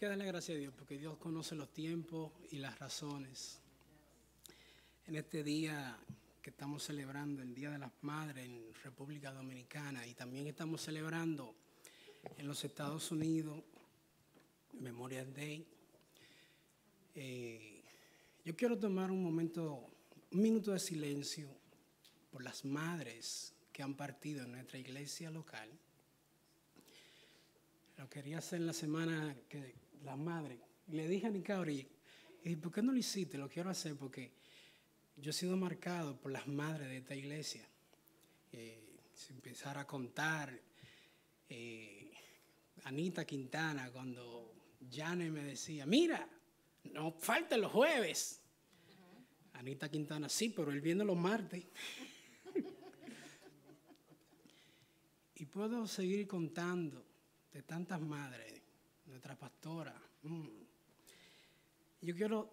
que darle gracias a Dios porque Dios conoce los tiempos y las razones. En este día que estamos celebrando el Día de las Madres en República Dominicana y también estamos celebrando en los Estados Unidos Memorial Day, yo quiero tomar un minuto de silencio por las madres que han partido en nuestra iglesia local. Lo quería hacer la semana que las madres. Le dije a Nicauri, y ¿por qué no lo hiciste? Lo quiero hacer porque yo he sido marcado por las madres de esta iglesia. Si empezara a contar, Anita Quintana, cuando Janet me decía, mira, no falten los jueves. Anita Quintana, sí, pero él viene los martes. Y puedo seguir contando de tantas madres, nuestra pastora. Yo quiero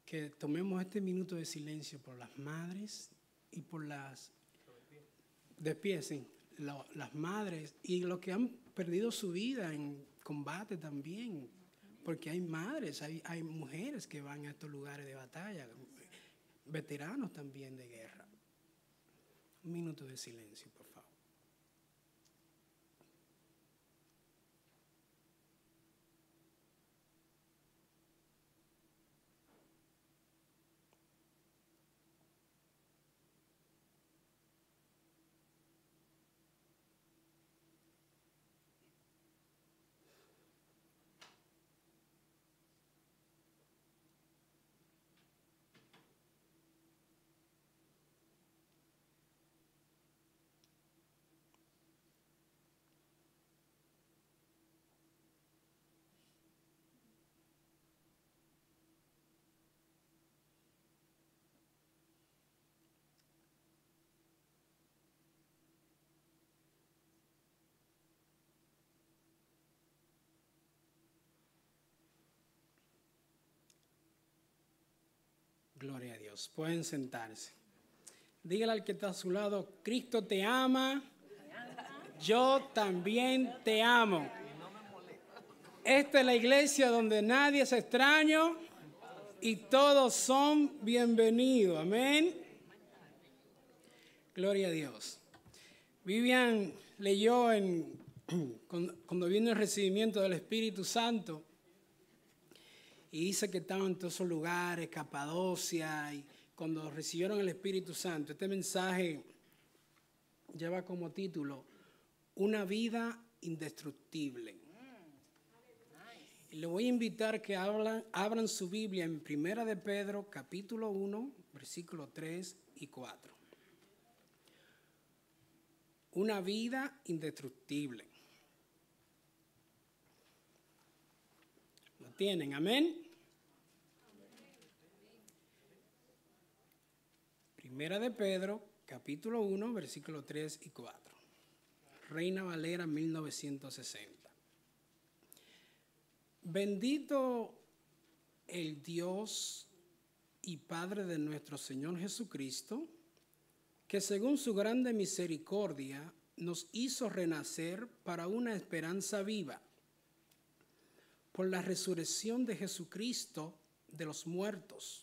que tomemos este minuto de silencio por las madres y por las las madres y los que han perdido su vida en combate también, porque hay madres, hay mujeres que van a estos lugares de batalla, veteranos también de guerra. Un minuto de silencio, por favor. Gloria a Dios. Pueden sentarse. Dígale al que está a su lado, Cristo te ama, yo también te amo. Esta es la iglesia donde nadie es extraño y todos son bienvenidos. Amén. Gloria a Dios. Vivian leyó cuando vino el recibimiento del Espíritu Santo, y dice que estaban en todos esos lugares, Capadocia, y cuando recibieron el Espíritu Santo. Este mensaje lleva como título, Una vida indestructible. Y le voy a invitar que abran su Biblia en 1 de Pedro, capítulo 1, versículos 3 y 4. Una vida indestructible. ¿Lo tienen? Amén. Primera de Pedro, capítulo 1, versículos 3 y 4. Reina Valera 1960. Bendito el Dios y Padre de nuestro Señor Jesucristo, que según su grande misericordia nos hizo renacer para una esperanza viva, por la resurrección de Jesucristo de los muertos,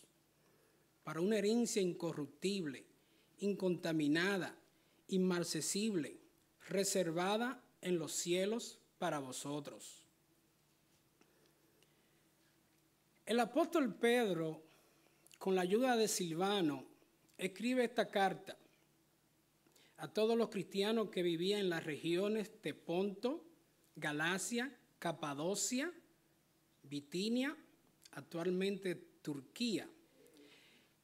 para una herencia incorruptible, incontaminada, inmarcesible, reservada en los cielos para vosotros. El apóstol Pedro, con la ayuda de Silvano, escribe esta carta a todos los cristianos que vivían en las regiones de Ponto, Galacia, Capadocia, Bitinia, actualmente Turquía.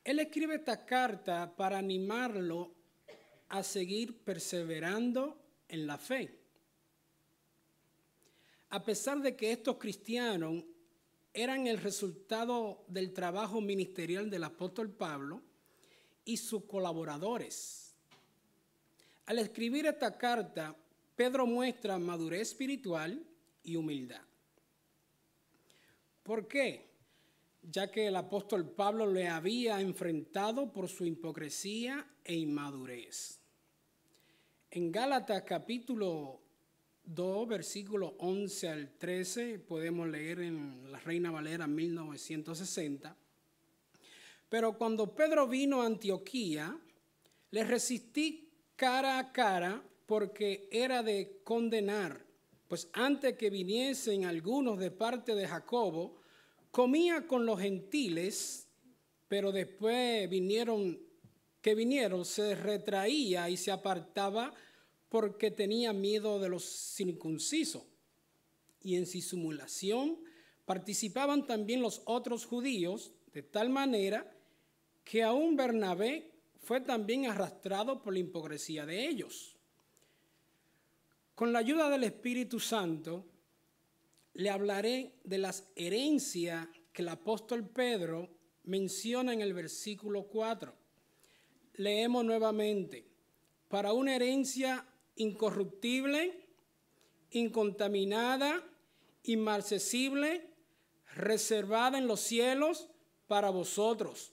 Él escribe esta carta para animarlo a seguir perseverando en la fe. A pesar de que estos cristianos eran el resultado del trabajo ministerial del apóstol Pablo y sus colaboradores. Al escribir esta carta, Pedro muestra madurez espiritual y humildad. ¿Por qué? Ya que el apóstol Pablo le había enfrentado por su hipocresía e inmadurez. En Gálatas capítulo 2, versículos 11 al 13, podemos leer en la Reina Valera 1960. Pero cuando Pedro vino a Antioquía, le resistí cara a cara porque era de condenar, pues antes que viniesen algunos de parte de Jacobo, comía con los gentiles, pero después vinieron, se retraía y se apartaba porque tenía miedo de los circuncisos. Y en su simulación participaban también los otros judíos, de tal manera que aún Bernabé fue también arrastrado por la hipocresía de ellos. Con la ayuda del Espíritu Santo, le hablaré de las herencias que el apóstol Pedro menciona en el versículo 4. Leemos nuevamente: para una herencia incorruptible, incontaminada, inmarcesible, reservada en los cielos para vosotros.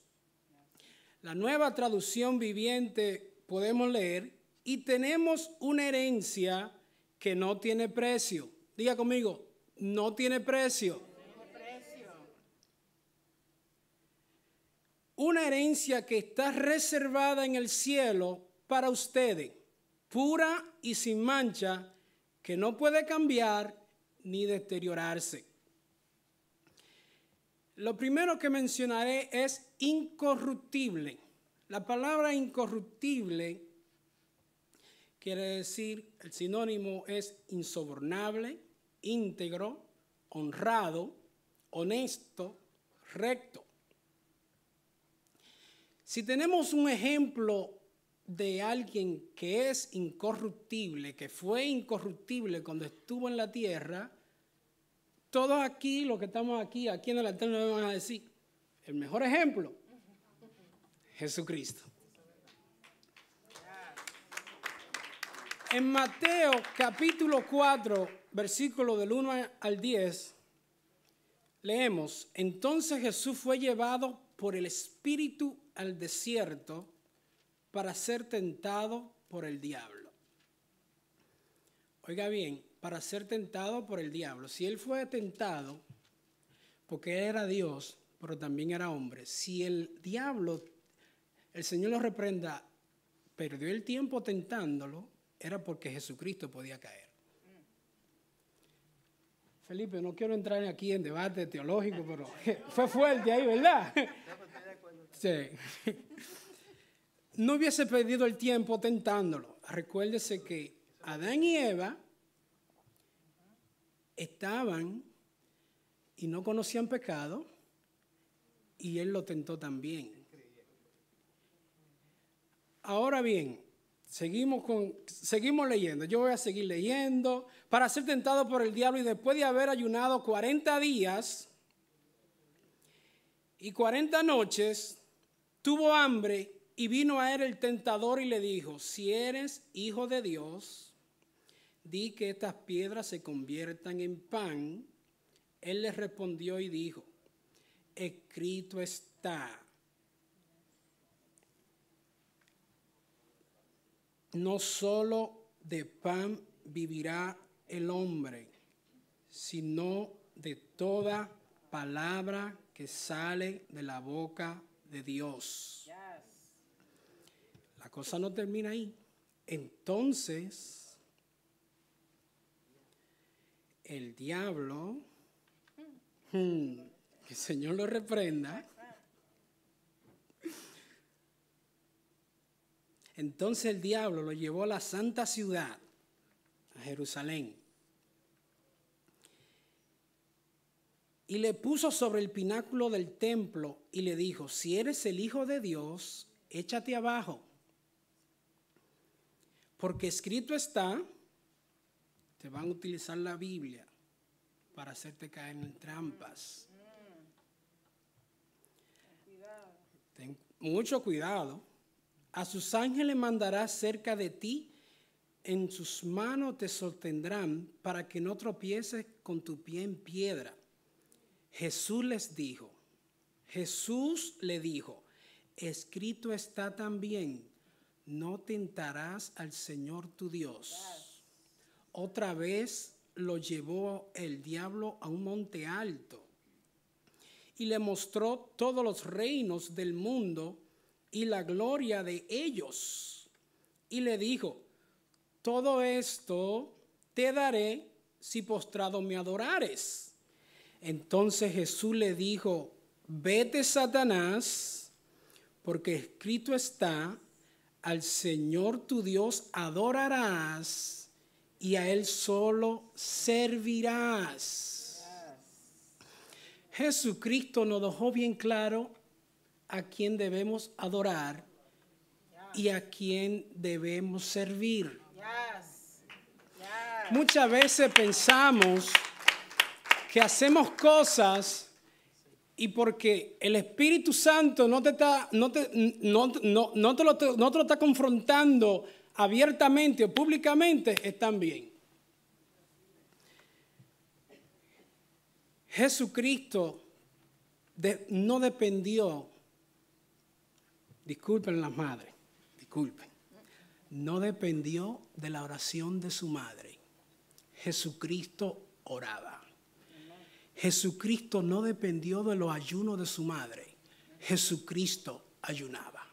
La Nueva Traducción Viviente podemos leer: y tenemos una herencia que no tiene precio. Diga conmigo, no tiene precio. Una herencia que está reservada en el cielo para ustedes, pura y sin mancha, que no puede cambiar ni deteriorarse. Lo primero que mencionaré es incorruptible. La palabra incorruptible quiere decir, el sinónimo es insobornable, íntegro, honrado, honesto, recto. Si tenemos un ejemplo de alguien que es incorruptible, que fue incorruptible cuando estuvo en la tierra, todos aquí, los que estamos aquí en el altar, nos van a decir, el mejor ejemplo, Jesucristo. En Mateo capítulo 4, versículo del 1 al 10, leemos: entonces Jesús fue llevado por el Espíritu al desierto para ser tentado por el diablo. Oiga bien, para ser tentado por el diablo. Si él fue tentado, porque él era Dios, pero también era hombre, si el diablo, el Señor lo reprenda, perdió el tiempo tentándolo, era porque Jesucristo podía caer. Felipe, no quiero entrar aquí en debate teológico, pero fue fuerte ahí, ¿verdad? Sí. No hubiese perdido el tiempo tentándolo. Recuérdese que Adán y Eva estaban y no conocían pecado, y él lo tentó también. Ahora bien, seguimos leyendo. Yo voy a seguir leyendo. Para ser tentado por el diablo, y después de haber ayunado 40 días y 40 noches, tuvo hambre, y vino a él el tentador y le dijo: si eres hijo de Dios, di que estas piedras se conviertan en pan. Él le respondió y dijo: escrito está, no solo de pan vivirá el hombre, sino de toda palabra que sale de la boca de Dios. La cosa no termina ahí. Entonces, el diablo, que el Señor lo reprenda, entonces el diablo lo llevó a la santa ciudad, a Jerusalén, y le puso sobre el pináculo del templo y le dijo: si eres el Hijo de Dios, échate abajo, porque escrito está. Te van a utilizar la Biblia para hacerte caer en trampas. Ten mucho cuidado. A sus ángeles mandará cerca de ti, en sus manos te sostendrán para que no tropieces con tu pie en piedra. Jesús le dijo: escrito está también, no tentarás al Señor tu Dios. otra vez lo llevó el diablo a un monte alto y le mostró todos los reinos del mundo y la gloria de ellos. Y le dijo: todo esto te daré si postrado me adorares. Entonces Jesús le dijo: vete, Satanás, porque escrito está: al Señor tu Dios adorarás y a Él solo servirás. Jesucristo nos dejó bien claro a quién debemos adorar y a quién debemos servir. Muchas veces pensamos que hacemos cosas y porque el Espíritu Santo no te lo está confrontando abiertamente o públicamente, están bien. Jesucristo no dependió, disculpen las madres, disculpen, no dependió de la oración de su madre. Jesucristo oraba. Jesucristo no dependió de los ayunos de su madre. Jesucristo ayunaba.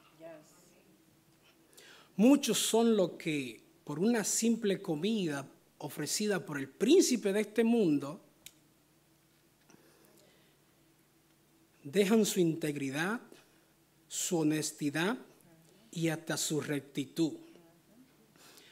Muchos son los que, por una simple comida ofrecida por el príncipe de este mundo, dejan su integridad, su honestidad y hasta su rectitud.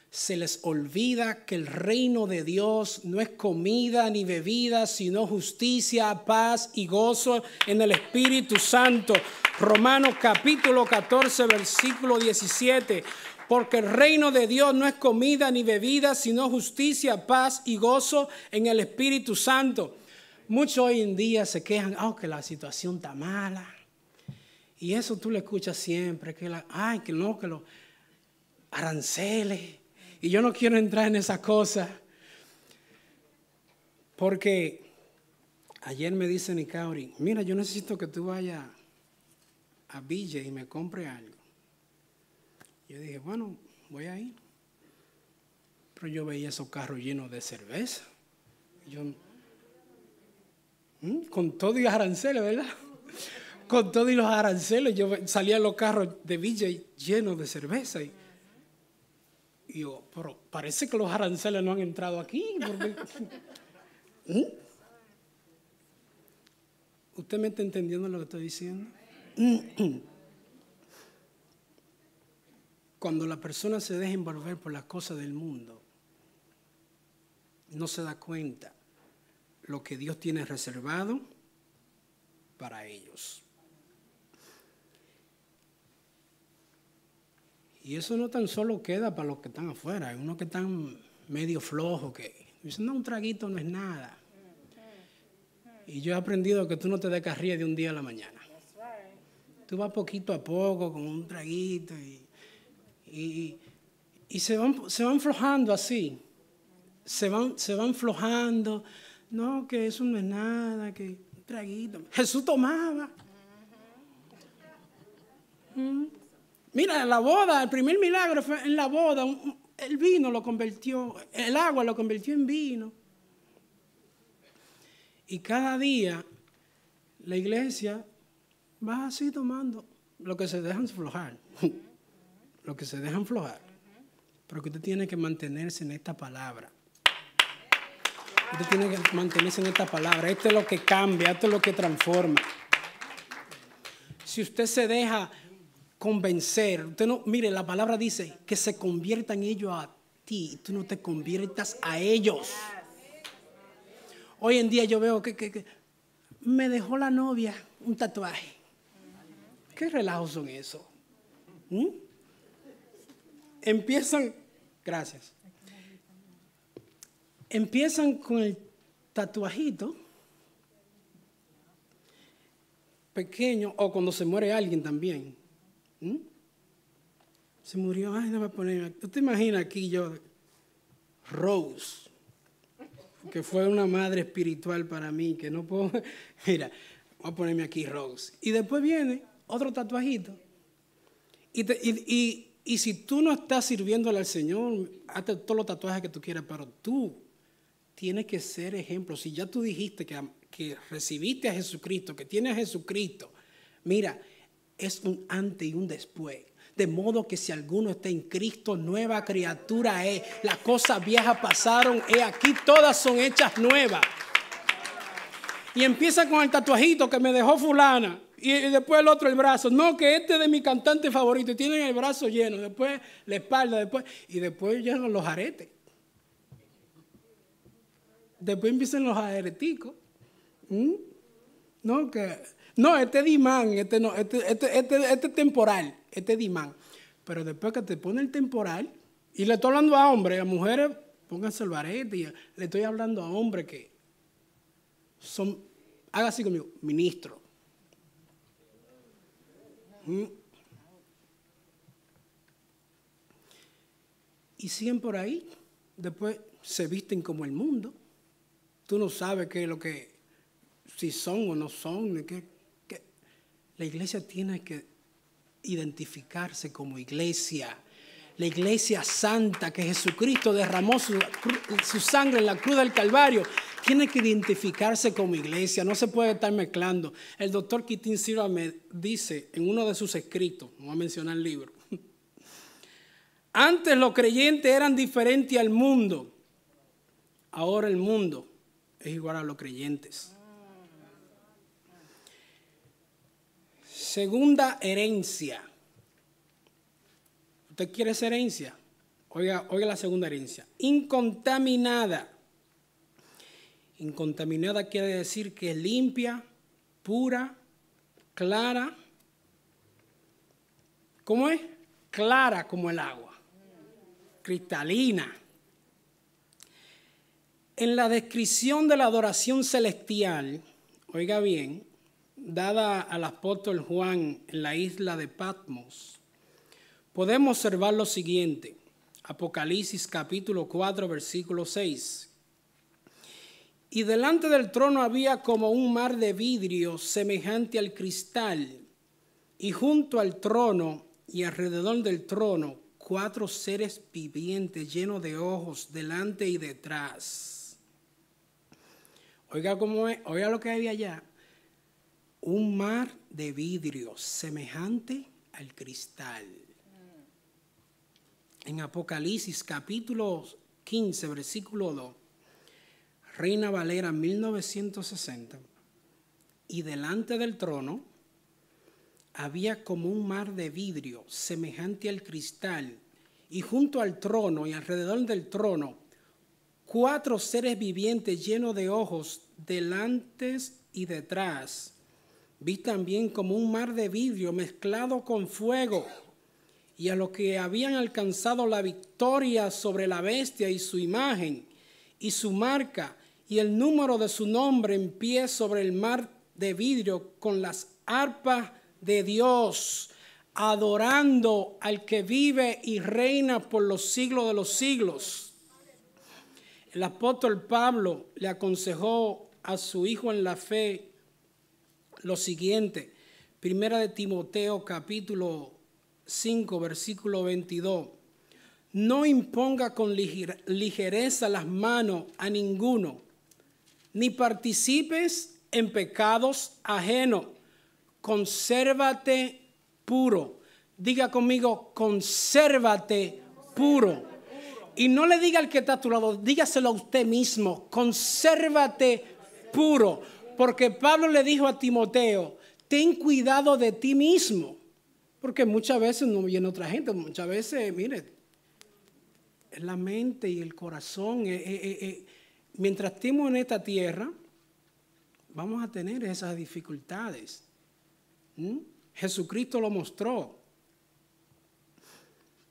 Se les olvida que el reino de Dios no es comida ni bebida, sino justicia, paz y gozo en el Espíritu Santo. Romanos capítulo 14, versículo 17. Porque el reino de Dios no es comida ni bebida, sino justicia, paz y gozo en el Espíritu Santo. Muchos hoy en día se quejan, que la situación está mala. Y eso tú lo escuchas siempre, que los aranceles. Y yo no quiero entrar en esas cosas. Porque ayer me dice Nicauri: mira, yo necesito que tú vayas a Villa y me compre algo. Yo dije, bueno, voy a ir. Pero yo veía esos carros llenos de cerveza. Con todo y los aranceles, ¿verdad? Con todo y los aranceles, yo salía los carros de Villa llenos de cerveza. Y yo, pero parece que los aranceles no han entrado aquí. Porque... ¿Usted me está entendiendo lo que estoy diciendo? Cuando la persona se deja envolver por las cosas del mundo, no se da cuenta lo que Dios tiene reservado para ellos. Y eso no tan solo queda para los que están afuera. Hay unos que están medio flojos, que dicen, no, un traguito no es nada. Y yo he aprendido que tú no te descarrías de un día a la mañana. Tú vas poquito a poco con un traguito y se van flojando así. Se van flojando. No, que eso no es nada, que un traguito. Jesús tomaba. Mira, en la boda, el primer milagro fue en la boda. El vino lo convirtió, el agua lo convirtió en vino. Y cada día la iglesia va así tomando lo que se dejan flojar. Lo que se dejan flojar. Pero que usted tiene que mantenerse en esta palabra. Usted tiene que mantenerse en esta palabra. Esto es lo que cambia, esto es lo que transforma. Si usted se deja convencer, usted no, mire, la palabra dice que se conviertan ellos a ti, tú no te conviertas a ellos. Hoy en día yo veo que me dejó la novia un tatuaje. ¿Qué relajos son esos? Empiezan con el tatuajito pequeño, o cuando se muere alguien también. Se murió, déjame poner. ¿Tú te imaginas aquí yo, Rose, que fue una madre espiritual para mí, que no puedo, mira, voy a ponerme aquí Rose. Y después viene otro tatuajito. Y Y si tú no estás sirviéndole al Señor, hazte todos los tatuajes que tú quieras, pero tú tienes que ser ejemplo. Si ya tú dijiste que recibiste a Jesucristo, que tienes a Jesucristo, mira, es un antes y un después. De modo que si alguno está en Cristo, nueva criatura es. Las cosas viejas pasaron, aquí todas son hechas nuevas. Y empieza con el tatuajito que me dejó fulana. Y después el otro el brazo. No, que este es de mi cantante favorito. Y tienen el brazo lleno. Después la espalda. Y después llegan los aretes. Después empiezan los areticos. No, este es imán. Este es temporal. Este es imán. Pero después que te pone el temporal. Y le estoy hablando a hombres. A mujeres, pónganse el arete. Y le estoy hablando a hombres que son, haga así conmigo, ministros. Y siguen por ahí. Después se visten como el mundo. Tú no sabes qué es lo que, si son o no son. La iglesia tiene que identificarse como iglesia. La iglesia santa que Jesucristo derramó su sangre en la cruz del Calvario. Tiene que identificarse como iglesia, no se puede estar mezclando. El doctor Kitin Silva me dice en uno de sus escritos, no voy a mencionar el libro, antes los creyentes eran diferentes al mundo, ahora el mundo es igual a los creyentes. Segunda herencia. ¿Usted quiere esa herencia? Oiga la segunda herencia. Incontaminada. Incontaminada quiere decir que es limpia, pura, clara. ¿Cómo es? Clara como el agua. Cristalina. En la descripción de la adoración celestial, oiga bien, dada al apóstol Juan en la isla de Patmos, podemos observar lo siguiente. Apocalipsis capítulo 4, versículo 6. Y delante del trono había como un mar de vidrio semejante al cristal, y junto al trono y alrededor del trono 4 seres vivientes llenos de ojos delante y detrás. Oiga cómo es, oiga lo que había allá. Un mar de vidrio semejante al cristal. En Apocalipsis capítulo 15, versículo 2. Reina Valera 1960, y delante del trono había como un mar de vidrio semejante al cristal, y junto al trono y alrededor del trono 4 seres vivientes llenos de ojos delante y detrás. Vi también como un mar de vidrio mezclado con fuego, y a los que habían alcanzado la victoria sobre la bestia y su imagen y su marca y el número de su nombre en pie sobre el mar de vidrio con las arpas de Dios, adorando al que vive y reina por los siglos de los siglos. El apóstol Pablo le aconsejó a su hijo en la fe lo siguiente. Primera de Timoteo capítulo 5 versículo 22. No imponga con ligereza las manos a ninguno, ni participes en pecados ajenos. Consérvate puro. Diga conmigo, consérvate puro. Y no le diga al que está a tu lado, dígaselo a usted mismo, consérvate puro. Porque Pablo le dijo a Timoteo, ten cuidado de ti mismo. Porque muchas veces no viene otra gente, muchas veces, mire, es la mente y el corazón. Mientras estemos en esta tierra, vamos a tener esas dificultades. Jesucristo lo mostró.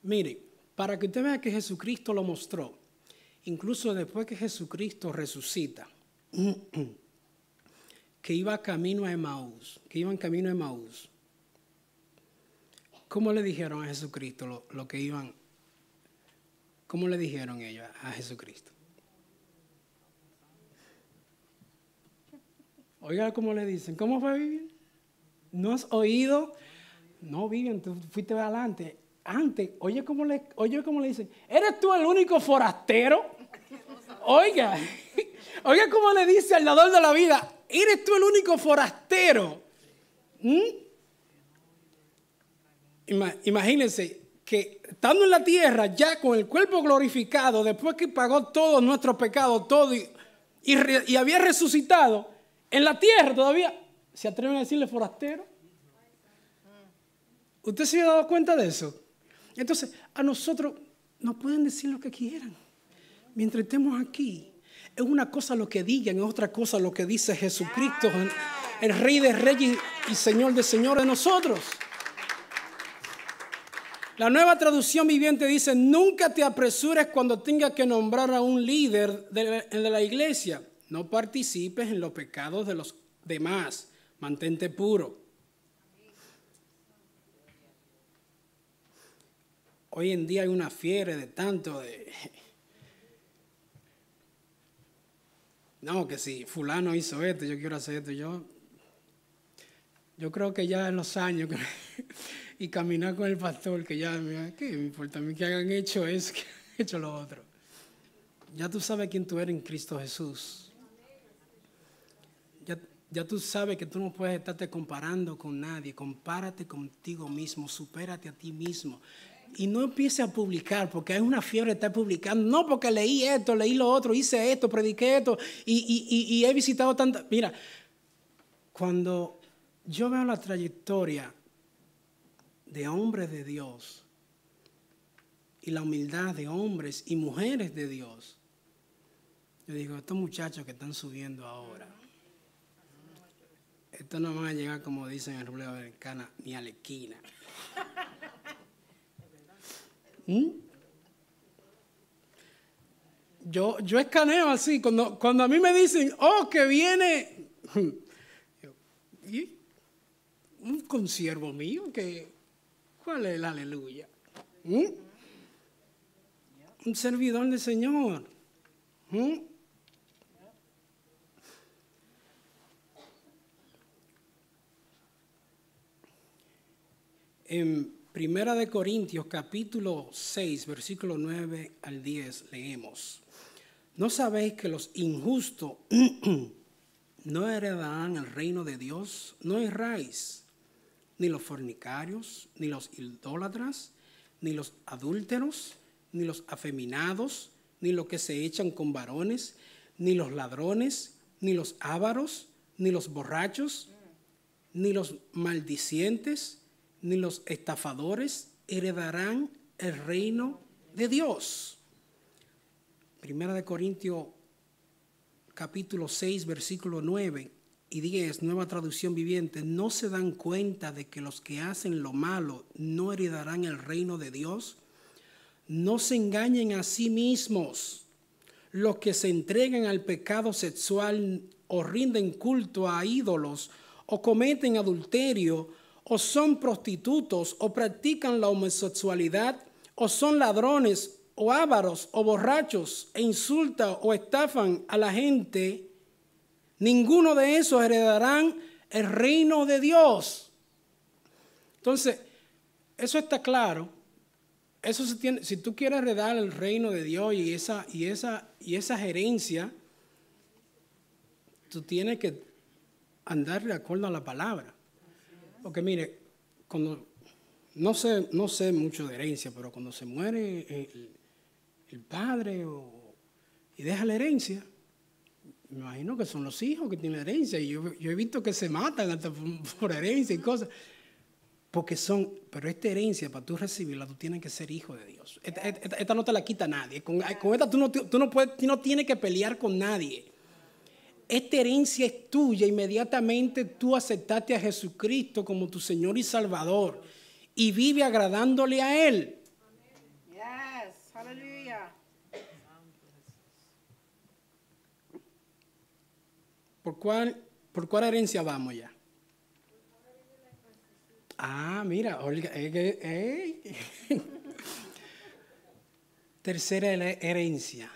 Mire, para que usted vea que Jesucristo lo mostró, incluso después que Jesucristo resucita, que iba camino a Emaús, ¿cómo le dijeron a Jesucristo lo que iban? ¿Cómo le dijeron ellos a Jesucristo? Oiga cómo le dicen, ¿cómo fue Vivian? ¿No has oído? No, Vivian, tú fuiste adelante. antes, oye cómo le dicen, ¿eres tú el único forastero? Oiga, oiga cómo le dice al dador de la vida, ¿eres tú el único forastero? Imagínense que estando en la tierra, ya con el cuerpo glorificado, después que pagó todos nuestros pecados, todo, y había resucitado, en la tierra todavía, ¿se atreven a decirle forastero? ¿Usted se ha dado cuenta de eso? Entonces, a nosotros nos pueden decir lo que quieran. Mientras estemos aquí, es una cosa lo que digan, es otra cosa lo que dice Jesucristo, el Rey de Reyes y Señor de Señores de nosotros. La Nueva Traducción Viviente dice, nunca te apresures cuando tengas que nombrar a un líder de la iglesia. No participes en los pecados de los demás. Mantente puro. Hoy en día hay una fiebre de tanto de... No, que si fulano hizo esto, yo quiero hacer esto. Yo creo que ya en los años y caminar con el pastor, que ya, ¿qué me importa a mí que hayan hecho eso, que hayan hecho lo otro? Ya tú sabes quién tú eres en Cristo Jesús. Ya tú sabes que tú no puedes estarte comparando con nadie. Compárate contigo mismo, supérate a ti mismo. Y no empieces a publicar, porque hay una fiebre de estar publicando. No, porque leí esto, leí lo otro, hice esto, prediqué esto y he visitado tantas... Mira, cuando yo veo la trayectoria de hombres de Dios y la humildad de hombres y mujeres de Dios, yo digo, estos muchachos que están subiendo ahora, estos no van a llegar, como dicen en República Dominicana, ni a la esquina. Yo escaneo así, cuando a mí me dicen, oh, que viene un consiervo mío, ¿cuál es el aleluya? Un servidor del Señor. En Primera de Corintios, capítulo 6, versículo 9 al 10, leemos. ¿No sabéis que los injustos no heredarán el reino de Dios? No erráis, ni los fornicarios, ni los idólatras, ni los adúlteros, ni los afeminados, ni los que se echan con varones, ni los ladrones, ni los ávaros, ni los borrachos, ni los maldicientes, ni los estafadores heredarán el reino de Dios. Primera de Corintios, capítulo 6, versículo 9 y 10, Nueva Traducción Viviente. ¿No se dan cuenta de que los que hacen lo malo no heredarán el reino de Dios? No se engañen a sí mismos. Los que se entregan al pecado sexual o rinden culto a ídolos o cometen adulterio o son prostitutos o practican la homosexualidad o son ladrones o ávaros o borrachos e insultan o estafan a la gente, ninguno de esos heredarán el reino de Dios. Entonces, eso está claro. Eso se tiene, si tú quieres heredar el reino de Dios y esa herencia, tú tienes que andar de acuerdo a la palabra. Porque mire, cuando no sé mucho de herencia, pero cuando se muere el padre y deja la herencia, me imagino que son los hijos que tienen la herencia. Y yo he visto que se matan hasta por herencia y cosas. Pero esta herencia, para tú recibirla, tú tienes que ser hijo de Dios. Esta no te la quita nadie. Con esta tú no tienes que pelear con nadie. Esta herencia es tuya. Inmediatamente tú aceptaste a Jesucristo como tu Señor y Salvador y vive agradándole a Él. Yes, aleluya. ¿Por cuál herencia vamos ya? Ah, mira, Olga. Tercera herencia,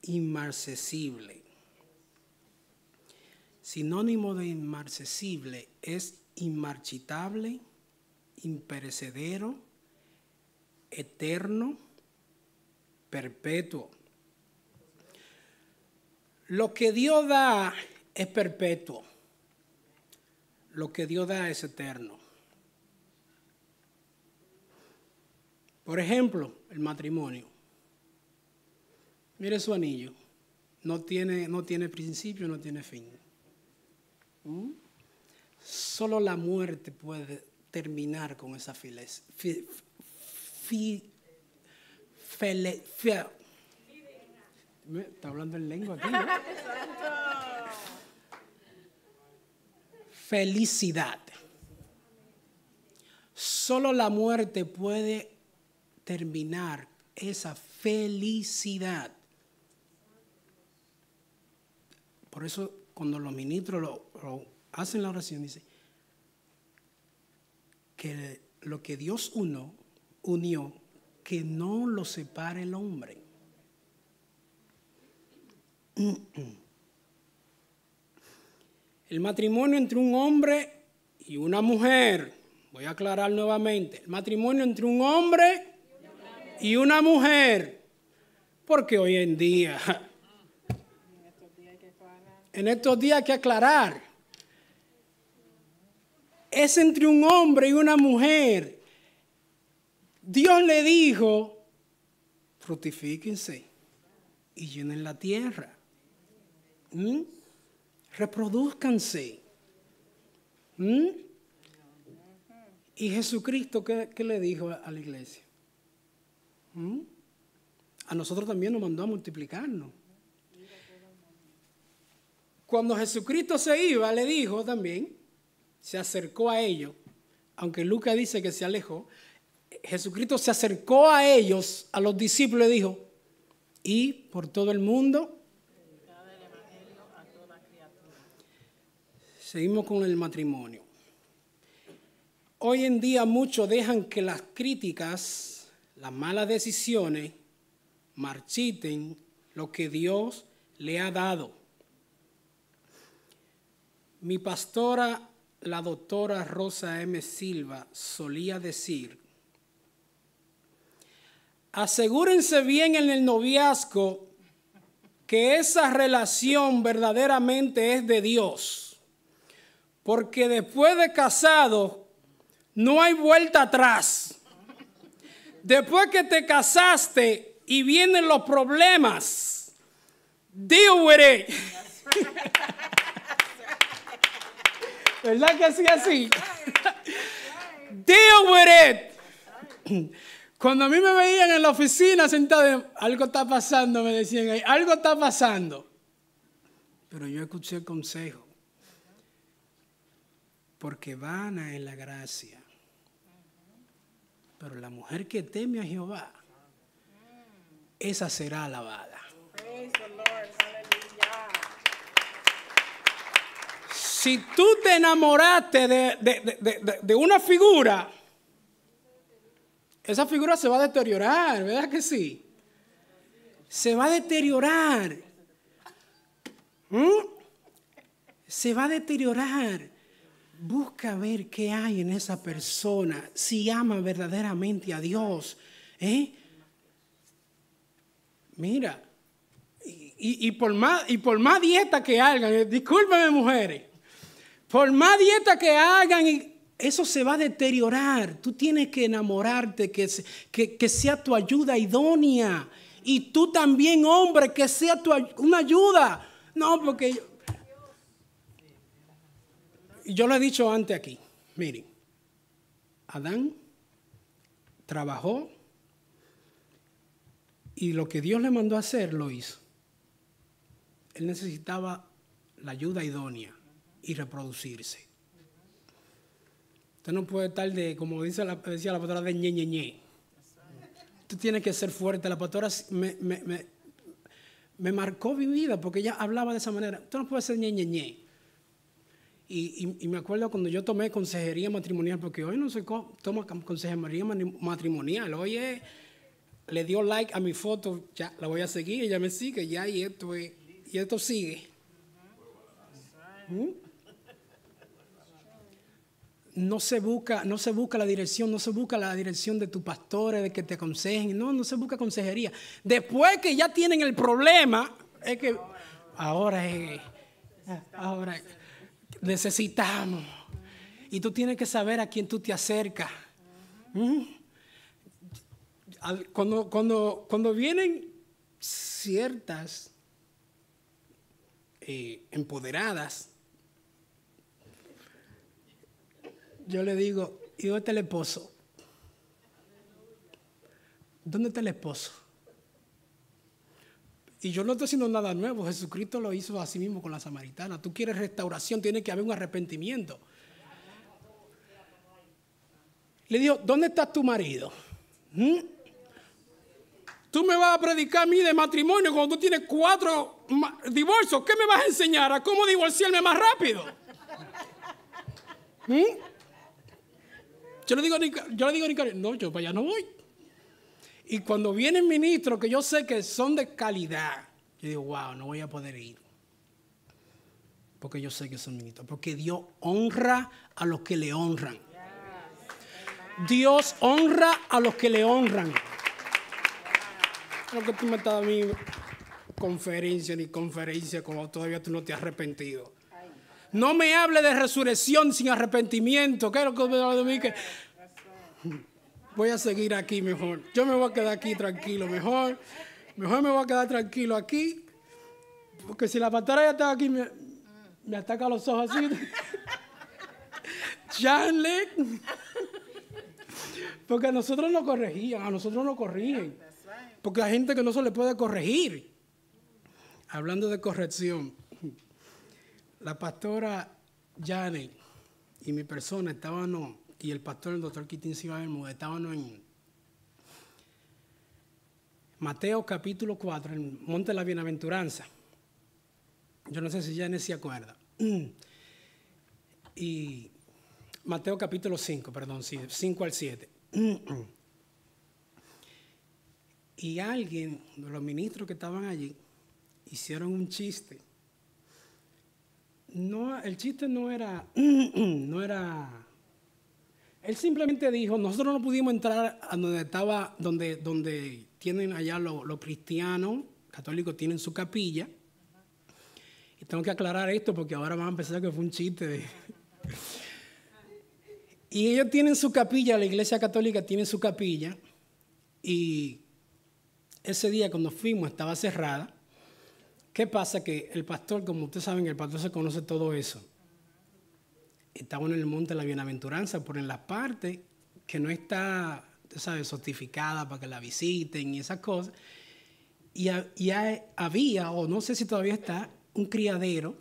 inmarcesible. Sinónimo de inmarcesible es inmarchitable, imperecedero, eterno, perpetuo. Lo que Dios da es perpetuo. Lo que Dios da es eterno. Por ejemplo, el matrimonio. Mire su anillo. No tiene principio, no tiene fin. Solo la muerte puede terminar con esa está hablando en lengua aquí, ¿no? Felicidad. Solo la muerte puede terminar esa felicidad. Por eso cuando los ministros lo hacen la oración, dice que lo que Dios unió, que no lo separe el hombre. El matrimonio entre un hombre y una mujer, voy a aclarar nuevamente, el matrimonio entre un hombre y una mujer, porque hoy en día, en estos días hay que aclarar, es entre un hombre y una mujer. Dios le dijo, fructifíquense y llenen la tierra. Reproduzcanse. Y Jesucristo, ¿qué le dijo a la iglesia? A nosotros también nos mandó a multiplicarnos. Cuando Jesucristo se iba, le dijo también, se acercó a ellos, aunque Lucas dice que se alejó, Jesucristo se acercó a ellos, a los discípulos, y dijo, y por todo el mundo. Seguimos con el matrimonio. Hoy en día muchos dejan que las críticas, las malas decisiones, marchiten lo que Dios le ha dado. Mi pastora, la doctora Rosa M. Silva, solía decir, asegúrense bien en el noviazgo que esa relación verdaderamente es de Dios. Porque después de casado no hay vuelta atrás. Después que te casaste y vienen los problemas, deal with it. ¿Verdad que así? Deal with it. Cuando a mí me veían en la oficina sentado, algo está pasando, me decían ahí, algo está pasando. Pero yo escuché el consejo. Porque vana es la gracia. Pero la mujer que teme a Jehová, esa será alabada. Praise the Lord. Hallelujah. Si tú te enamoraste de una figura, esa figura se va a deteriorar, ¿verdad que sí? Se va a deteriorar. Se va a deteriorar. Busca ver qué hay en esa persona, si ama verdaderamente a Dios. Mira, y por más dieta que hagan, discúlpenme mujeres, por más dieta que hagan, eso se va a deteriorar. Tú tienes que enamorarte, que sea tu ayuda idónea. Y tú también, hombre, que sea una ayuda. No, porque yo lo he dicho antes aquí. Miren, Adán trabajó y lo que Dios le mandó a hacer lo hizo. Él necesitaba la ayuda idónea y reproducirse. Usted no puede estar como decía la pastora, de ñe. Tú tienes que ser fuerte. La pastora me marcó mi vida porque ella hablaba de esa manera. Tú no puedes ser ñe. Y me acuerdo cuando yo tomé consejería matrimonial, porque hoy no se toma consejería matrimonial. Hoy le dio like a mi foto, ya la voy a seguir, ella me sigue, ya, y esto sigue. no se busca la dirección, no se busca la dirección de tus pastores, de que te aconsejen, no se busca consejería. Después que ya tienen el problema, es que ahora necesitamos. Y tú tienes que saber a quién tú te acercas. Cuando vienen ciertas empoderadas, yo le digo, ¿y dónde está el esposo? ¿Dónde está el esposo? Y yo no estoy haciendo nada nuevo. Jesucristo lo hizo así mismo con la samaritana. Tú quieres restauración, tiene que haber un arrepentimiento. Le digo, ¿dónde está tu marido? Tú me vas a predicar a mí de matrimonio cuando tú tienes 4 divorcios. ¿Qué me vas a enseñar? ¿A cómo divorciarme más rápido? Yo le digo a Nicaragua, no, yo para allá no voy. Y cuando vienen ministros que yo sé que son de calidad, yo digo, wow, no voy a poder ir. Porque yo sé que son ministros. Porque Dios honra a los que le honran. Dios honra a los que le honran. Lo que tú me estás dando a mí conferencia como todavía tú no te has arrepentido. No me hable de resurrección sin arrepentimiento. ¿Qué es lo que me habla de mí? Que voy a seguir aquí mejor. Yo me voy a quedar aquí tranquilo. Mejor me voy a quedar tranquilo aquí. Porque si la pastora ya está aquí, me ataca los ojos así. Chanle. Porque a nosotros nos corregían, a nosotros nos corrigen. Porque hay gente que no se le puede corregir. Hablando de corrección, la pastora Janet y mi persona estábamos, y el pastor, el doctor Quitín Cibaelmo, estábamos en Mateo capítulo 4, en el Monte de la Bienaventuranza. Yo no sé si Janet se acuerda. Y Mateo capítulo 5, perdón, 5 al 7. Y alguien de los ministros que estaban allí hicieron un chiste. No, el chiste no era, él simplemente dijo, nosotros no pudimos entrar a donde tienen allá los cristianos católicos tienen su capilla. Y tengo que aclarar esto porque ahora van a empezar que fue un chiste. Y ellos tienen su capilla, la iglesia católica tiene su capilla, y ese día cuando fuimos estaba cerrada. ¿Qué pasa? Que el pastor, como ustedes saben, el pastor se conoce todo eso. Estamos en el monte de la bienaventuranza, por en la parte que no está, usted sabe, certificada para que la visiten y esas cosas. Y había, o no sé si todavía está, un criadero.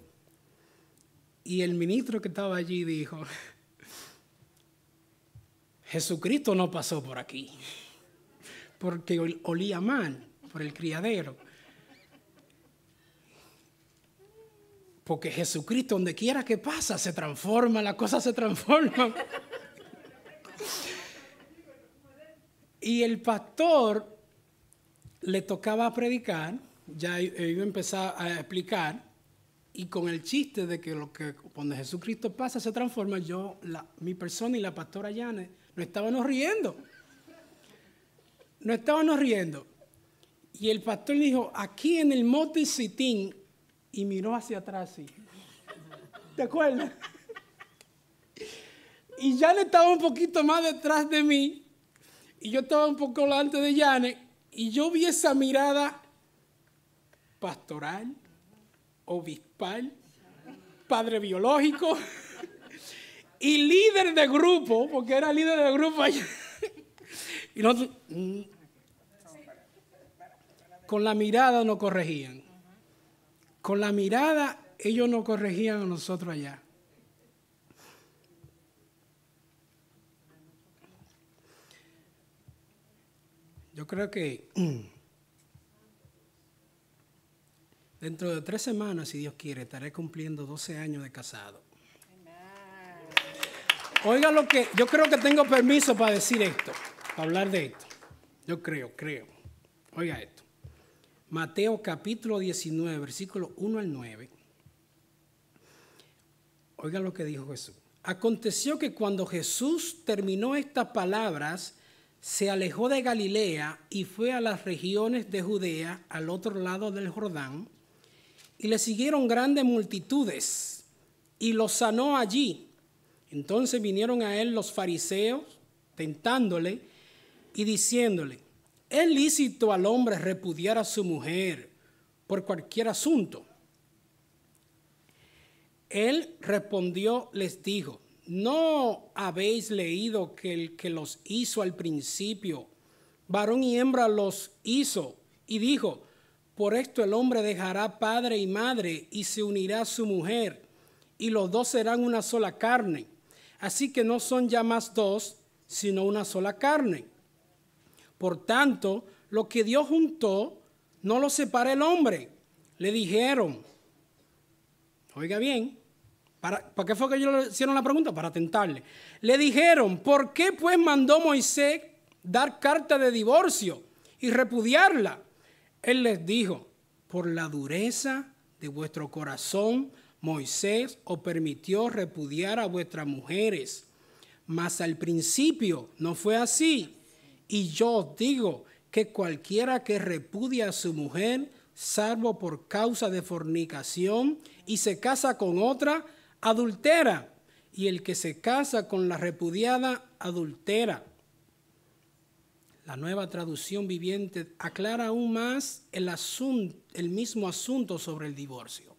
Y el ministro que estaba allí dijo, Jesucristo no pasó por aquí, porque olía mal por el criadero. Porque Jesucristo, donde quiera que pasa, se transforma, las cosas se transforman. Y el pastor le tocaba predicar, ya iba a empezar a explicar, y con el chiste de que cuando Jesucristo pasa se transforma, mi persona y la pastora Janet nos estábamos riendo. Y el pastor dijo, aquí en el monte Sitín, y miró hacia atrás, sí. ¿Te acuerdas? Y Janet estaba un poquito más detrás de mí, y yo estaba un poco delante de Janet, y yo vi esa mirada pastoral, obispal, padre biológico y líder de grupo, porque era líder de grupo allá. Y nosotros, con la mirada nos corregían. Con la mirada ellos nos corregían a nosotros allá. Yo creo que dentro de 3 semanas, si Dios quiere, estaré cumpliendo 12 años de casado. Oiga lo que, yo creo que tengo permiso para decir esto, para hablar de esto. Yo creo. Oiga esto. Mateo capítulo 19, versículos 1 al 9. Oiga lo que dijo Jesús. Aconteció que cuando Jesús terminó estas palabras, se alejó de Galilea y fue a las regiones de Judea, al otro lado del Jordán, y le siguieron grandes multitudes, y los sanó allí. Entonces vinieron a él los fariseos, tentándole y diciéndole: ¿es lícito al hombre repudiar a su mujer por cualquier asunto? Él respondió, les dijo: ¿no habéis leído que el que los hizo al principio, varón y hembra los hizo? Y dijo: por esto el hombre dejará padre y madre y se unirá a su mujer, y los dos serán una sola carne. Así que no son ya más dos, sino una sola carne. Por tanto, lo que Dios juntó, no lo separe el hombre. Le dijeron, oiga bien, ¿para qué fue que ellos le hicieron la pregunta? Para tentarle. Le dijeron: ¿por qué pues mandó Moisés dar carta de divorcio y repudiarla? Él les dijo: por la dureza de vuestro corazón, Moisés os permitió repudiar a vuestras mujeres, mas al principio no fue así. Y yo os digo que cualquiera que repudia a su mujer, salvo por causa de fornicación, y se casa con otra, adultera, y el que se casa con la repudiada, adultera. La Nueva Traducción Viviente aclara aún más el mismo asunto sobre el divorcio.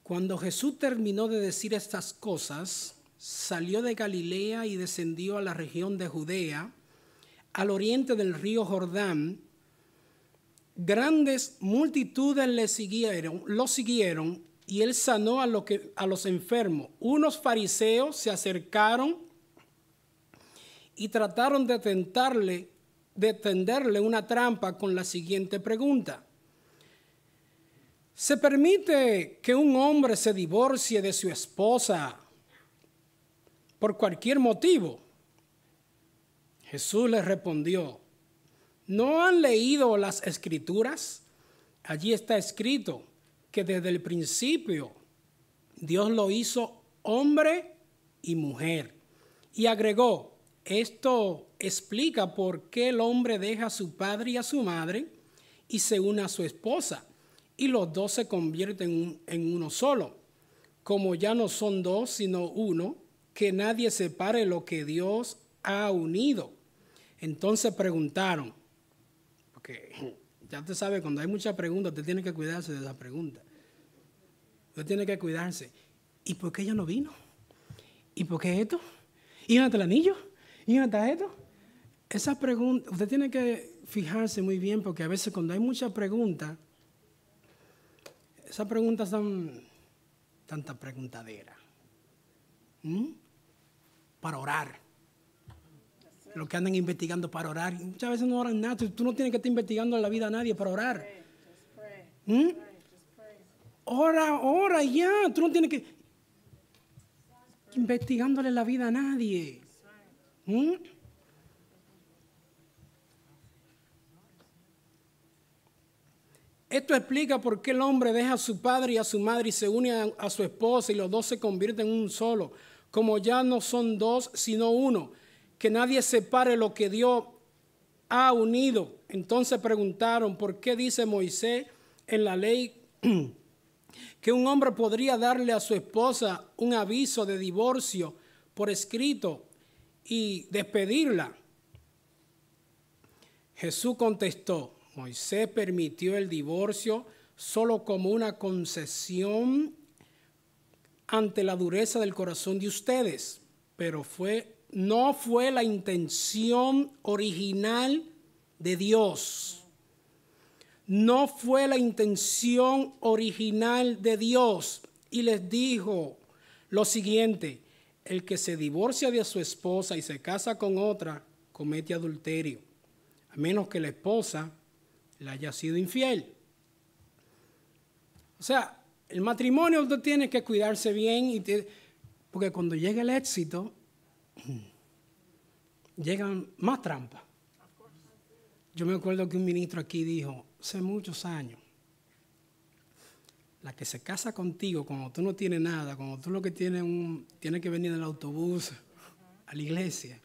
Cuando Jesús terminó de decir estas cosas, salió de Galilea y descendió a la región de Judea, al oriente del río Jordán. Grandes multitudes lo siguieron, y él sanó a los enfermos. Unos fariseos se acercaron y trataron de tenderle una trampa con la siguiente pregunta: ¿se permite que un hombre se divorcie de su esposa por cualquier motivo? Jesús les respondió: ¿no han leído las Escrituras? Allí está escrito que desde el principio Dios lo hizo hombre y mujer. Y agregó: esto explica por qué el hombre deja a su padre y a su madre y se une a su esposa, y los dos se convierten en uno solo. Como ya no son dos, sino uno, que nadie separe lo que Dios ha unido. Entonces preguntaron, porque ya usted sabe, cuando hay muchas preguntas, usted tiene que cuidarse de esas preguntas. Usted tiene que cuidarse. ¿Y por qué ella no vino? ¿Y por qué esto? ¿Y dónde está el anillo? ¿Y dónde está esto? Esas preguntas, usted tiene que fijarse muy bien, porque a veces cuando hay muchas preguntas, esas preguntas son tanta preguntadera. Para orar. Los que andan investigando para orar, muchas veces no oran nada. Tú no tienes que estar investigando en la vida a nadie para orar. Ora ya. Tú no tienes que investigándole la vida a nadie. Esto explica por qué el hombre deja a su padre y a su madre y se une a su esposa, y los dos se convierten en un solo. Como ya no son dos, sino uno. Que nadie separe lo que Dios ha unido. Entonces preguntaron: ¿por qué dice Moisés en la ley que un hombre podría darle a su esposa un aviso de divorcio por escrito y despedirla? Jesús contestó: Moisés permitió el divorcio solo como una concesión ante la dureza del corazón de ustedes, pero no fue la intención original de Dios. No fue la intención original de Dios. Y les dijo lo siguiente: el que se divorcia de su esposa y se casa con otra, comete adulterio, a menos que la esposa le haya sido infiel. O sea, el matrimonio usted tiene que cuidarse bien, porque cuando llega el éxito, llegan más trampas. Yo me acuerdo que un ministro aquí dijo, hace muchos años, La que se casa contigo cuando tú no tienes nada, cuando tú lo que tienes tienes que venir en el autobús a la iglesia.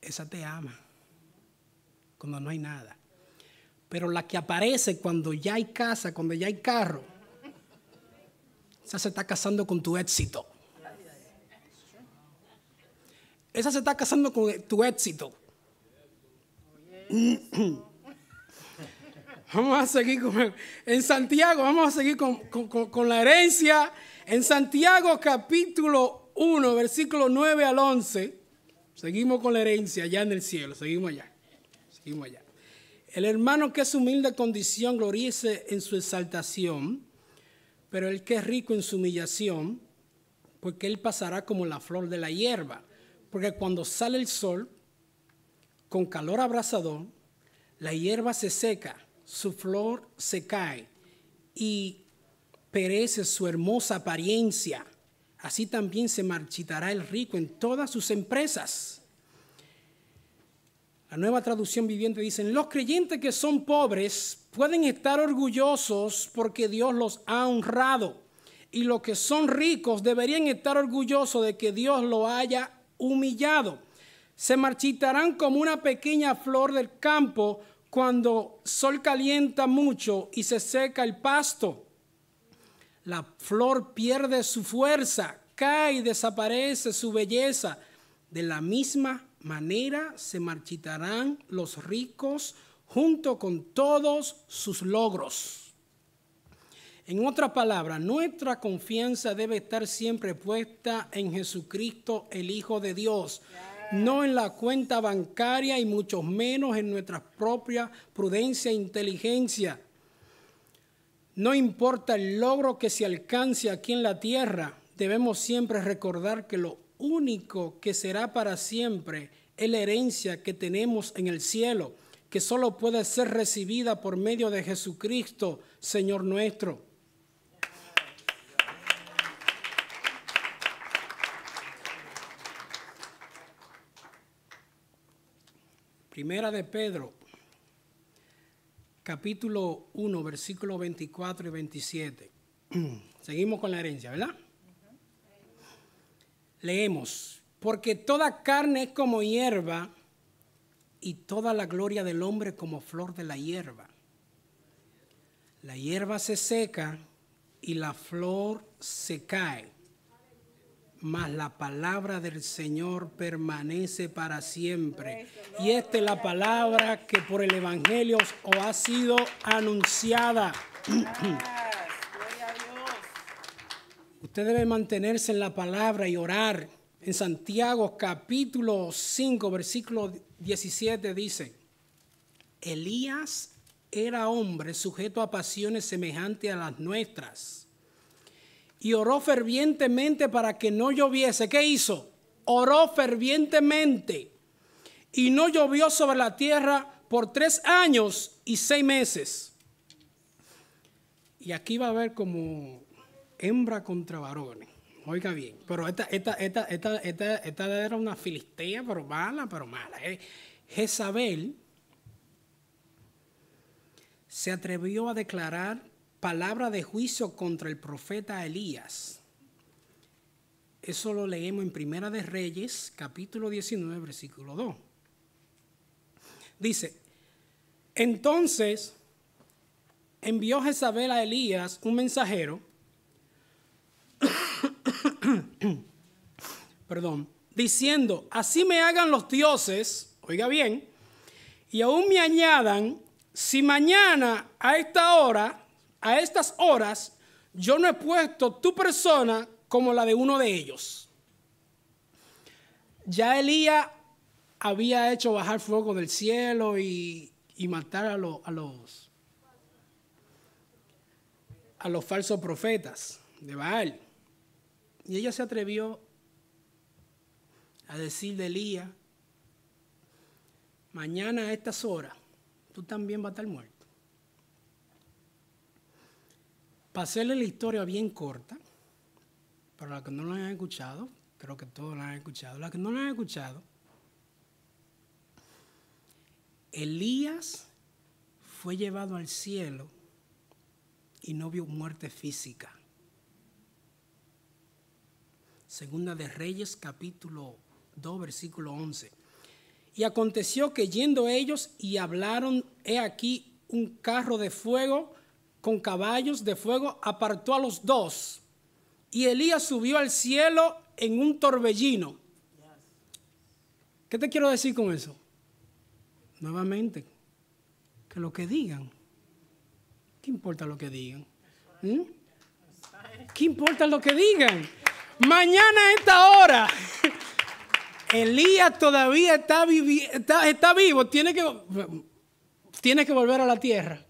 Esa te ama cuando no hay nada. Pero la que aparece cuando ya hay casa, cuando ya hay carro, esa se está casando con tu éxito. Esa se está casando con tu éxito. Vamos a seguir en Santiago, vamos a seguir con la herencia. En Santiago capítulo 1, versículo 9 al 11, seguimos con la herencia allá en el cielo, seguimos allá. El hermano que es humilde condición gloríese en su exaltación, pero el que es rico en su humillación, porque él pasará como la flor de la hierba. Porque cuando sale el sol, con calor abrasador, la hierba se seca, su flor se cae y perece su hermosa apariencia. Así también se marchitará el rico en todas sus empresas. La Nueva Traducción Viviente dice: los creyentes que son pobres pueden estar orgullosos porque Dios los ha honrado. Y los que son ricos deberían estar orgullosos de que Dios los haya humillado. Se marchitarán como una pequeña flor del campo cuando el sol calienta mucho y se seca el pasto. La flor pierde su fuerza, cae y desaparece su belleza. De la misma manera se marchitarán los ricos junto con todos sus logros. En otras palabras, nuestra confianza debe estar siempre puesta en Jesucristo, el Hijo de Dios, no en la cuenta bancaria y mucho menos en nuestra propia prudencia e inteligencia. No importa el logro que se alcance aquí en la tierra, debemos siempre recordar que lo único que será para siempre es la herencia que tenemos en el cielo, que solo puede ser recibida por medio de Jesucristo, Señor nuestro. Primera de Pedro, capítulo 1, versículos 24 y 27. Seguimos con la herencia, ¿verdad? Leemos: porque toda carne es como hierba y toda la gloria del hombre como flor de la hierba. La hierba se seca y la flor se cae, mas la palabra del Señor permanece para siempre. Y esta es la palabra que por el Evangelio os ha sido anunciada. Gloria a Dios. Usted debe mantenerse en la palabra y orar. En Santiago capítulo 5, versículo 17 dice: Elías era hombre sujeto a pasiones semejantes a las nuestras. Y oró fervientemente para que no lloviese. ¿Qué hizo? Oró fervientemente. Y no llovió sobre la tierra por 3 años y 6 meses. Y aquí va a haber como hembra contra varones. Oiga bien. Pero esta era una filistea, pero mala. Jezabel se atrevió a declarar palabra de juicio contra el profeta Elías. Eso lo leemos en Primera de Reyes, capítulo 19, versículo 2. Dice: entonces envió Jezabel a Elías un mensajero, diciendo: así me hagan los dioses, oiga bien, y aún me añadan, si mañana a estas horas, yo no he puesto tu persona como la de uno de ellos. Ya Elías había hecho bajar fuego del cielo y matar a los falsos profetas de Baal. Y ella se atrevió a decir de Elías: mañana a estas horas, tú también vas a estar muerto. Para hacerle la historia bien corta, para los que no lo han escuchado, creo que todos lo han escuchado. Los que no lo han escuchado, Elías fue llevado al cielo y no vio muerte física. Segunda de Reyes, capítulo 2, versículo 11. Y aconteció que yendo ellos y hablaron, he aquí un carro de fuego con caballos de fuego apartó a los dos. Y Elías subió al cielo en un torbellino. ¿Qué te quiero decir con eso? Nuevamente, que lo que digan. ¿Qué importa lo que digan? ¿Qué importa lo que digan? Mañana a esta hora, Elías todavía está vivo, tiene que volver a la tierra.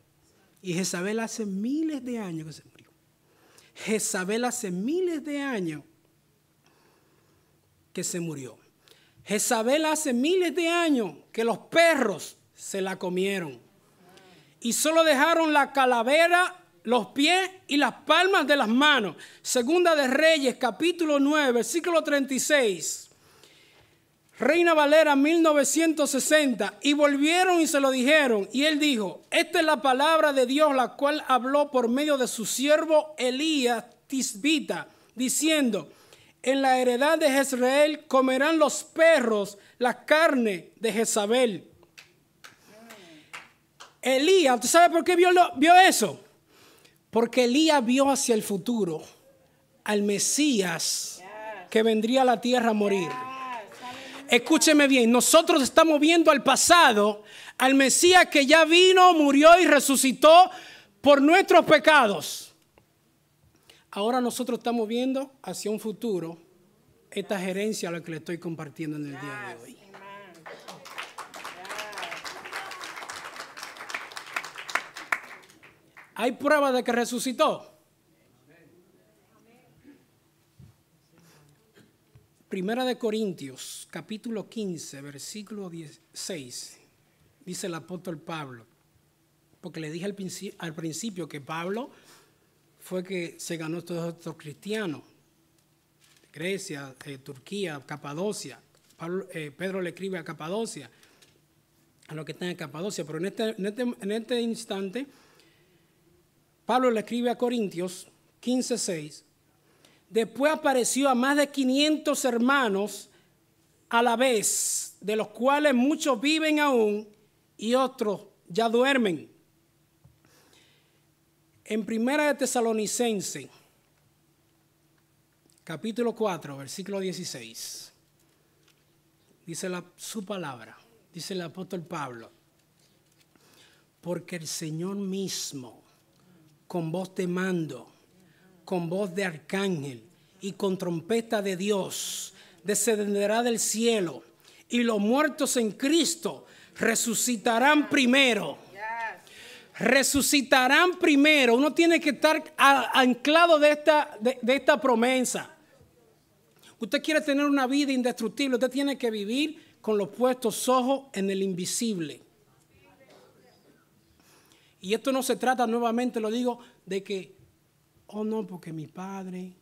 Y Jezabel hace miles de años que se murió. Jezabel hace miles de años que se murió. Jezabel hace miles de años que los perros se la comieron. Y solo dejaron la calavera, los pies y las palmas de las manos. Segunda de Reyes, capítulo 9, versículo 36. Reina Valera 1960. Y volvieron y se lo dijeron. Y él dijo, esta es la palabra de Dios, la cual habló por medio de su siervo Elías Tisbita, diciendo, en la heredad de Jezreel comerán los perros la carne de Jezabel. Elías, ¿tú sabes por qué vio eso? Porque Elías vio hacia el futuro al Mesías que vendría a la tierra a morir. Escúcheme bien, nosotros estamos viendo al pasado, al Mesías que ya vino, murió y resucitó por nuestros pecados. Ahora nosotros estamos viendo hacia un futuro esta gerencia a la que le estoy compartiendo en el día de hoy. ¿Hay pruebas de que resucitó? Primera de Corintios, capítulo 15, versículo 16, dice el apóstol Pablo, porque le dije al principio que Pablo fue que se ganó todos estos cristianos, Grecia, Turquía, Capadocia. Pedro le escribe a Capadocia, a los que están en Capadocia, pero en este instante, Pablo le escribe a Corintios 15:6. Después apareció a más de 500 hermanos a la vez, de los cuales muchos viven aún y otros ya duermen. En Primera de Tesalonicenses, capítulo 4, versículo 16, dice su palabra, dice el apóstol Pablo, porque el Señor mismo, con voz de mando, con voz de arcángel y con trompeta de Dios, descenderá del cielo, y los muertos en Cristo resucitarán primero. Resucitarán primero. Uno tiene que estar anclado de esta promesa. Usted quiere tener una vida indestructible, usted tiene que vivir con los puestos ojos en el invisible. Y esto no se trata, nuevamente lo digo, de que, oh no, porque mi padre,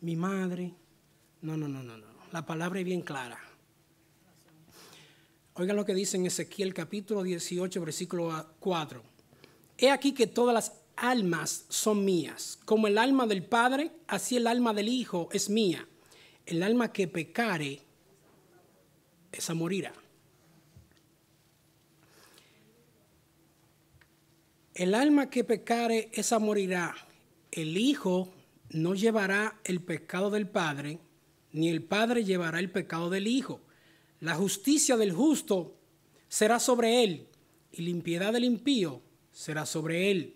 mi madre. No. La palabra es bien clara. Oigan lo que dice en Ezequiel capítulo 18, versículo 4. He aquí que todas las almas son mías. Como el alma del Padre, así el alma del Hijo es mía. El alma que pecare, esa morirá. El alma que pecare, esa morirá. El Hijo no llevará el pecado del Padre, ni el Padre llevará el pecado del Hijo. La justicia del justo será sobre él, y la impiedad del impío será sobre él.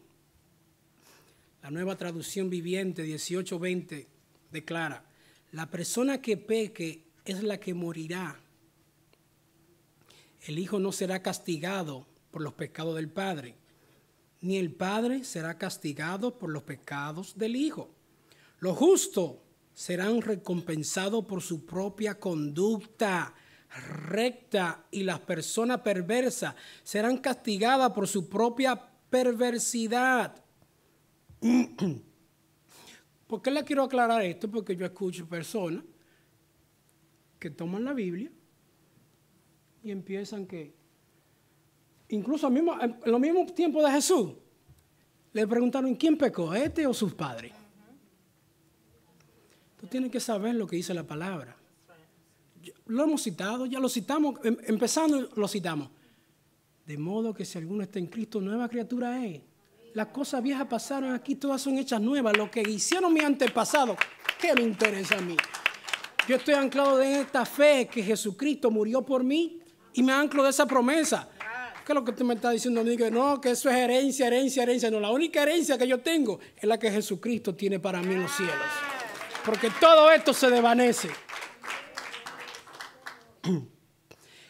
La Nueva Traducción Viviente 18:20 declara, la persona que peque es la que morirá. El Hijo no será castigado por los pecados del Padre, ni el Padre será castigado por los pecados del Hijo. Los justos serán recompensados por su propia conducta recta, y las personas perversas serán castigadas por su propia perversidad. ¿Por qué le quiero aclarar esto? Porque yo escucho personas que toman la Biblia y empiezan que, incluso en los mismos tiempos de Jesús, Le preguntaron, ¿quién pecó, este o sus padres? Tú tienes que saber lo que dice la palabra. Lo hemos citado, ya lo citamos, empezando lo citamos. De modo que si alguno está en Cristo, nueva criatura es. Las cosas viejas pasaron aquí, todas son hechas nuevas. Lo que hicieron mis antepasados, ¿qué me interesa a mí? Yo estoy anclado en esta fe que Jesucristo murió por mí y me anclo de esa promesa. ¿Qué es lo que usted me está diciendo a mí? Que no, que eso es herencia, herencia, herencia. No, la única herencia que yo tengo es la que Jesucristo tiene para mí en los cielos. Porque todo esto se desvanece.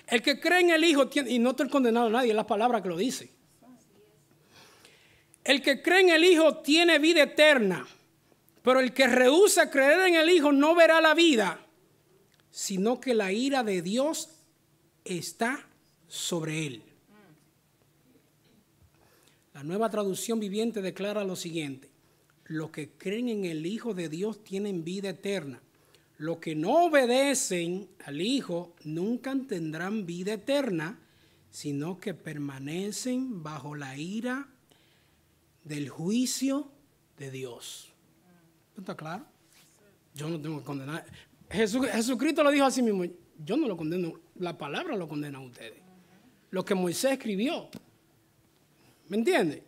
El que cree en el Hijo tiene, y no estoy condenando a nadie, es la palabra que lo dice. El que cree en el Hijo tiene vida eterna, pero el que rehúsa creer en el Hijo no verá la vida, sino que la ira de Dios está sobre él. La Nueva Traducción Viviente declara lo siguiente: los que creen en el Hijo de Dios tienen vida eterna. Los que no obedecen al Hijo nunca tendrán vida eterna, sino que permanecen bajo la ira del juicio de Dios. ¿Está claro? Yo no tengo que condenar. Jesucristo lo dijo a sí mismo. Yo no lo condeno, la palabra lo condena a ustedes. Lo que Moisés escribió. ¿Me entiende?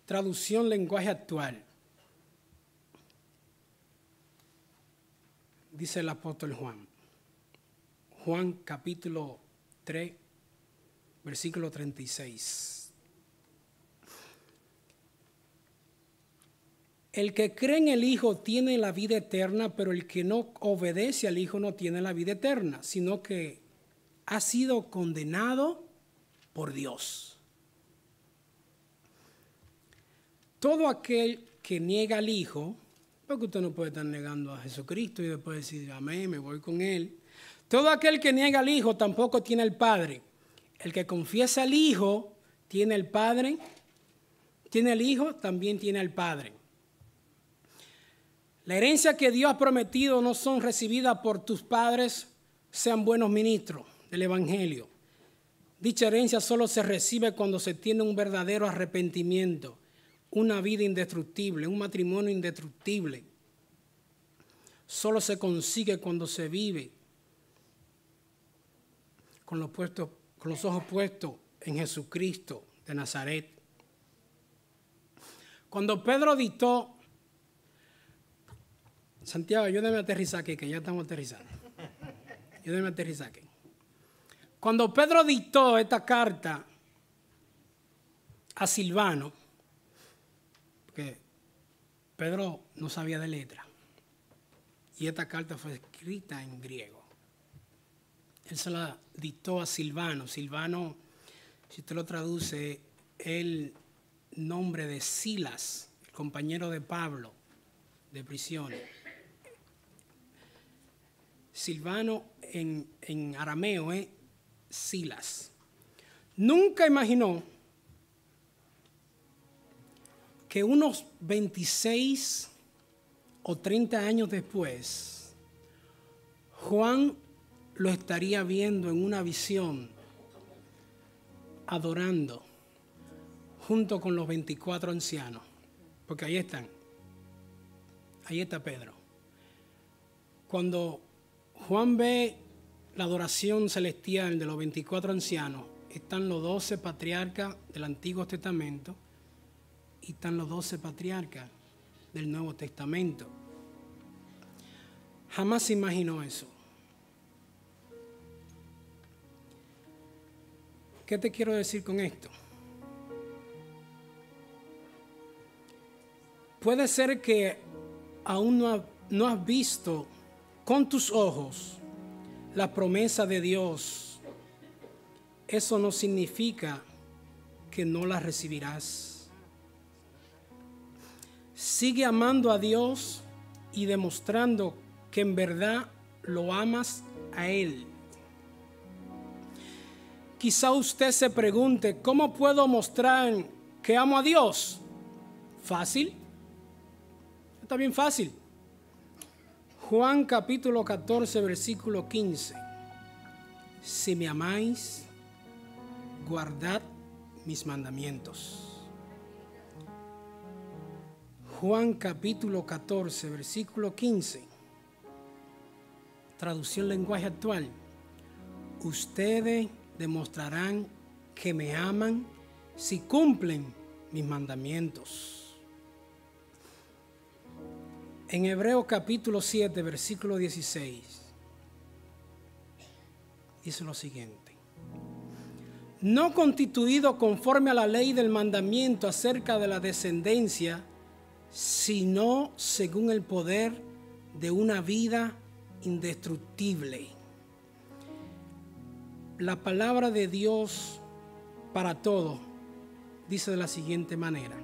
Traducción lenguaje actual. Dice el apóstol Juan. Juan capítulo 3, versículo 36. El que cree en el Hijo tiene la vida eterna, pero el que no obedece al Hijo no tiene la vida eterna, sino que ha sido condenado por Dios. Todo aquel que niega al Hijo, porque usted no puede estar negando a Jesucristo y después decir, amén, me voy con Él. Todo aquel que niega al Hijo tampoco tiene al Padre. El que confiesa al Hijo tiene al Padre, tiene al Hijo, también tiene al Padre. La herencia que Dios ha prometido no son recibidas por tus padres, sean buenos ministros del Evangelio. Dicha herencia solo se recibe cuando se tiene un verdadero arrepentimiento, una vida indestructible, un matrimonio indestructible. Solo se consigue cuando se vive con los ojos puestos en Jesucristo de Nazaret. Cuando Pedro dictó, Santiago, ayúdame a aterrizar aquí, que ya estamos aterrizando. Ayúdame a aterrizar aquí. Cuando Pedro dictó esta carta a Silvano, porque Pedro no sabía de letra, y esta carta fue escrita en griego. Él se la dictó a Silvano. Silvano, si usted lo traduce, el nombre de Silas, el compañero de Pablo de prisión. Silvano en arameo es Silas. Nunca imaginó que unos 26 o 30 años después, Juan lo estaría viendo en una visión, adorando, junto con los 24 ancianos. Porque ahí están. Ahí está Pedro. Cuando Juan ve la adoración celestial de los 24 ancianos, están los 12 patriarcas del Antiguo Testamento y están los 12 patriarcas del Nuevo Testamento. Jamás se imaginó eso. ¿Qué te quiero decir con esto? Puede ser que aún no has visto con tus ojos la promesa de Dios. Eso no significa que no la recibirás. Sigue amando a Dios y demostrando que en verdad lo amas a Él. Quizá usted se pregunte, ¿cómo puedo mostrar que amo a Dios? Fácil. Está bien fácil. Juan capítulo 14, versículo 15. Si me amáis, guardad mis mandamientos. Juan capítulo 14, versículo 15. Traducción lenguaje actual. Ustedes demostrarán que me aman si cumplen mis mandamientos. En Hebreos capítulo 7, versículo 16, dice lo siguiente. No constituido conforme a la ley del mandamiento acerca de la descendencia, sino según el poder de una vida indestructible. La palabra de Dios para todos dice de la siguiente manera.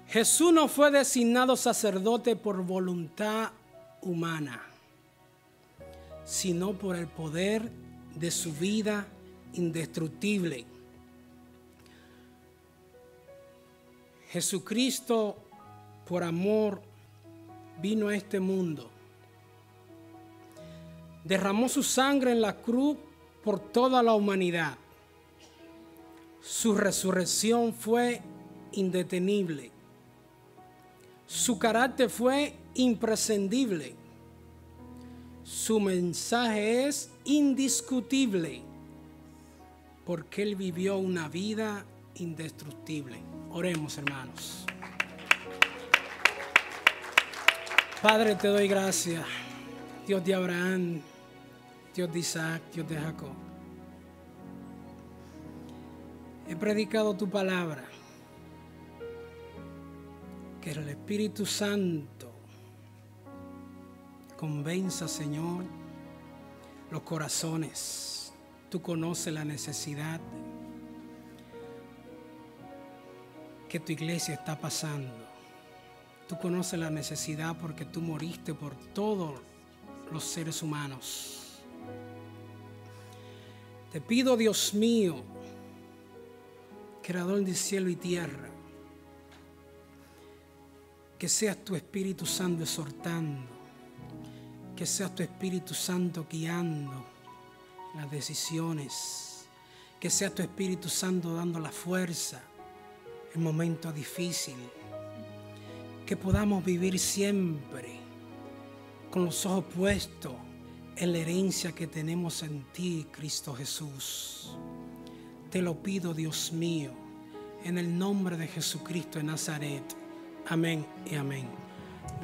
Jesús no fue designado sacerdote por voluntad humana, sino por el poder de su vida indestructible. Jesucristo, por amor, vino a este mundo. Derramó su sangre en la cruz por toda la humanidad. Su resurrección fue indetenible. Su carácter fue imprescindible. Su mensaje es indiscutible, porque Él vivió una vida indestructible. Oremos, hermanos. Padre, te doy gracias, Dios de Abraham, Dios de Isaac, Dios de Jacob. He predicado tu palabra. Que el Espíritu Santo convenza, Señor, los corazones. Tú conoces la necesidad que tu iglesia está pasando. Tú conoces la necesidad porque tú moriste por todos los seres humanos. Te pido, Dios mío, Creador de cielo y tierra, que seas tu Espíritu Santo exhortando, que seas tu Espíritu Santo guiando las decisiones, que sea tu Espíritu Santo dando la fuerza en momentos difíciles, que podamos vivir siempre con los ojos puestos en la herencia que tenemos en ti, Cristo Jesús. Te lo pido, Dios mío, en el nombre de Jesucristo de Nazaret. Amén y amén.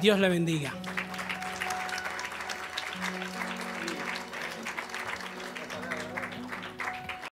Dios le bendiga.